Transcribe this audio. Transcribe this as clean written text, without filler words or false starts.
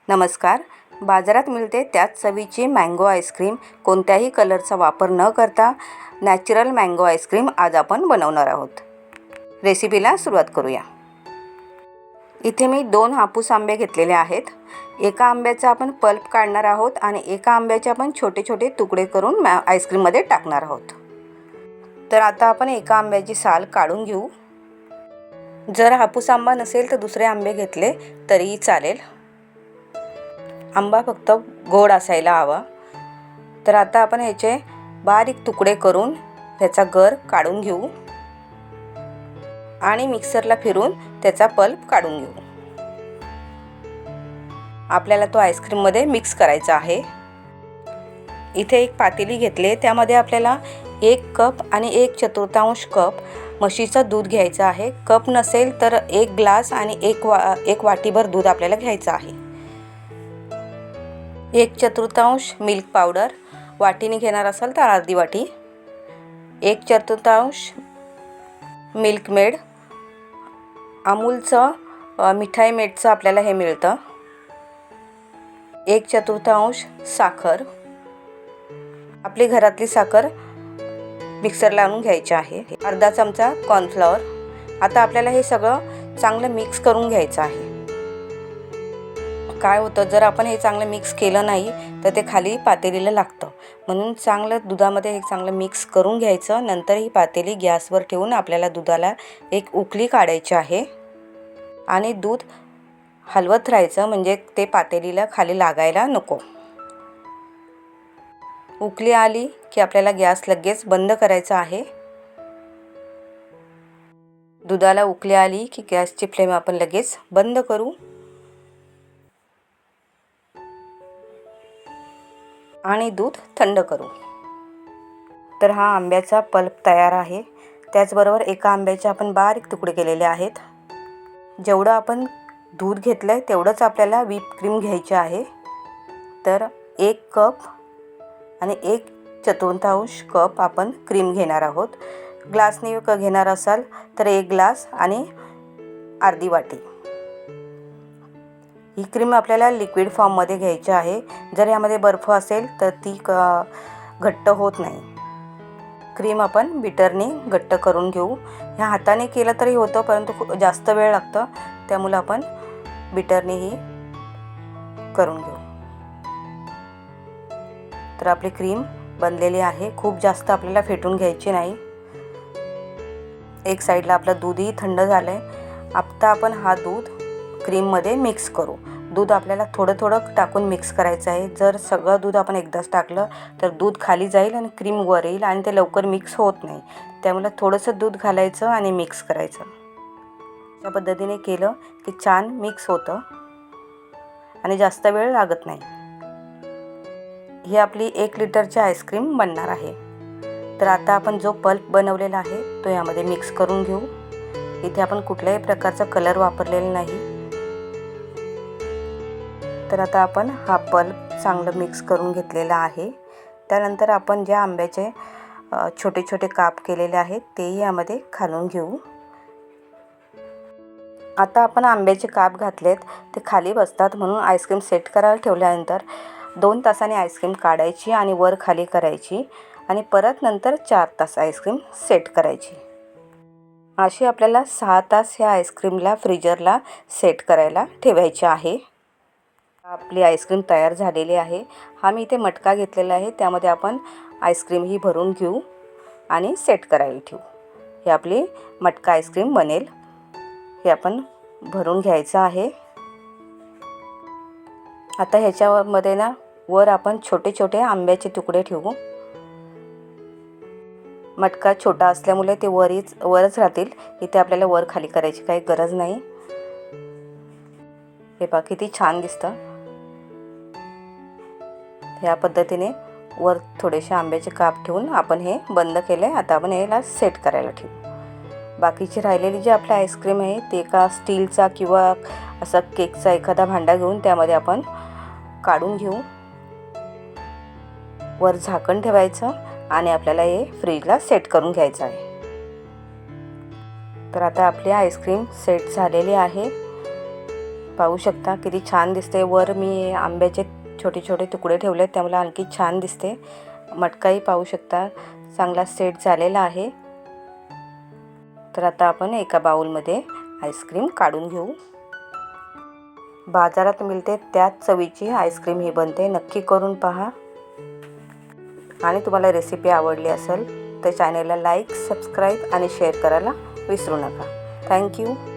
नमस्कार. बाजारात मिळते त्याच चवीची मँगो आईस्क्रीम कोणत्याही कलरचा वापर न करता नॅचरल मँगो आईस्क्रीम आज आपण बनवणार आहोत. रेसिपीला सुरुवात करूया. इथे मी 2 हापूस आंबे घेतलेले आहेत. एका आंब्याचा आपण पल्प काढणार आहोत आणि एका आंब्याचे आपण छोटे छोटे तुकडे करून आईस्क्रीममध्ये टाकणार आहोत. तर आता आपण एका आंब्याची साल काढून घेऊ. जर हापूस आंबा नसेल तर दुसरे आंबे घेतले तरीही चालेल. आंबा फक्त गोड असायला हवा. तर आता आपण ह्याचे बारीक तुकडे करून त्याचा गर काढून घेऊ आणि मिक्सरला फिरून त्याचा पल्प काढून घेऊ. आपल्याला तो आईस्क्रीममध्ये मिक्स करायचा आहे. इथे एक पातेली घेतले, त्यामध्ये आपल्याला 1 कप आणि 1/4 कप म्हशीचं दूध घ्यायचं आहे. कप नसेल तर 1 ग्लास आणि 1 वाटीभर दूध आपल्याला घ्यायचं आहे. 1/4 मिल्क पावडर, वाटीने घेणार असाल तर अर्धी वाटी. 1/4 मिल्क मेड, अमूलचं मिठाई मेडचं आपल्याला हे मिळतं. 1/4 साखर, आपली घरातली साखर मिक्सरला आणून घ्यायची आहे. अर्धा चमचा कॉर्नफ्लॉवर. आता आपल्याला हे सगळं चांगलं मिक्स करून घ्यायचं आहे. काय होतं, जर आपण हे चांगलं मिक्स केलं नाही तर ते खाली पातेलीला लागतं. म्हणून चांगलं दुधामध्ये हे चांगलं मिक्स करून घ्यायचं. नंतर ही पातेली गॅसवर ठेवून आपल्याला दुधाला एक उकळी काढायची आहे आणि दूध हलवत राहायचं, म्हणजे ते पातेलीला खाली लागायला नको. उकळी आली की आपल्याला गॅस लगेच बंद करायचा आहे. दुधाला उकळी आली की गॅसची फ्लेम आपण लगेच बंद करू आणि दूध थंड करू. तर हा आंब्याचा पल्प तयार आहे. त्याचबरोबर एका आंब्याचे आपण बारीक तुकडे केलेले आहेत. जेवढं आपण दूध घेतलं आहे तेवढंच आपल्याला व्हिप क्रीम घ्यायची आहे. तर 1 कप आणि 1/4 कप आपण क्रीम घेणार आहोत. ग्लासने घेणार असाल तर 1 ग्लास आणि अर्धी वाटी. ही क्रीम आपल्याला लिक्विड फॉर्ममध्ये घ्यायची आहे. जर यामध्ये बर्फ असेल तर ती घट्ट होत नाही. क्रीम आपण बीटरने घट्ट करून घेऊ. ह्या हाताने केलं तरी होतं, परंतु जास्त वेळ लागतं, त्यामुळे आपण बीटरनेही करून घेऊ. तर आपली क्रीम बनलेली आहे. खूप जास्त आपल्याला फेटून घ्यायची नाही. एक साईडला आपलं दूधही थंड झालं आहे. आता आपण हा दूध क्रीममध्ये मिक्स करू. दूध आपल्याला थोडं थोडं टाकून मिक्स करायचं आहे. जर सगळं दूध आपण एकदाच टाकलं तर दूध खाली जाईल आणि क्रीम वर येईल आणि ते लवकर मिक्स होत नाही. त्यामुळे थोडंसं दूध घालायचं आणि मिक्स करायचं. अशा पद्धतीने केलं की छान मिक्स होतं आणि जास्त वेळ लागत नाही. ही आपली 1 लिटरची आईस्क्रीम बनणार आहे. तर आता आपण जो पल्प बनवलेला आहे तो यामध्ये मिक्स करून घेऊ. इथे आपण कुठल्याही प्रकारचा कलर वापरलेला नाही. तर आता आपण हा पल्प चांगलं मिक्स करून घेतलेला आहे. त्यानंतर आपण ज्या आंब्याचे छोटे छोटे काप केलेले आहेत तेही यामध्ये घालून घेऊ. आता आपण आंब्याचे काप घातलेत ते खाली बसतात, म्हणून आईस्क्रीम सेट करायला ठेवल्यानंतर 2 तासांनी आईस्क्रीम काढायची आणि वर खाली करायची आणि परत नंतर 4 तास आईस्क्रीम सेट करायची. अशी आपल्याला 6 तास ह्या आईस्क्रीमला फ्रीजरला सेट करायला ठेवायची आहे. आपली आईस्क्रीम तयार झालेली आहे. हा मी इथे मटका घेतलेला आहे, त्यामध्ये आपण आईस्क्रीम ही भरून घेऊ आणि सेट करायला ठेवू. ही आपली मटका आईस्क्रीम बनेल. हे आपण भरून घ्यायचं आहे. आता ह्याच्यामध्ये ना वर आपण छोटे छोटे आंब्याचे तुकडे ठेवू. मटका छोटा असल्यामुळे ते वरच राहतील. इथे आपल्याला वर खाली करायची काही गरज नाही. हे पहा किती छान दिसतं. ह्या पद्धतीने वर थोडेसे आंब्याचे काप ठेवून आपण हे बंद केले. आता आपण याला सेट करायला ठेवू. बाकीची राहिलेली जी आपली आईस्क्रीम आहे ते एका स्टीलचा किंवा असा केकचा एखादा भांडा घेऊन त्यामध्ये आपण काढून घेऊ. वर झाकण ठेवायचं आणि आपल्याला हे फ्रीजला सेट करून घ्यायचं आहे. तर आता आपली आईस्क्रीम सेट झालेली आहे. पाहू शकता किती छान दिसते. वर मी आंब्याचे छोटे छोटे तुकडे ठेवले त्यामुळे आणखी छान दिसते. मटकाही पाहू शकता चांगला सेट झालेला आहे. तर आता आपण एका बाउलमध्ये आईस्क्रीम काढून घेऊ. बाजारात मिळते त्याच चवीची आईस्क्रीम ही बनते. नक्की करून पहा. आणि तुम्हाला रेसिपी आवडली असेल तर चॅनलला लाईक, सबस्क्राईब आणि शेअर करायला विसरू नका. थँक्यू.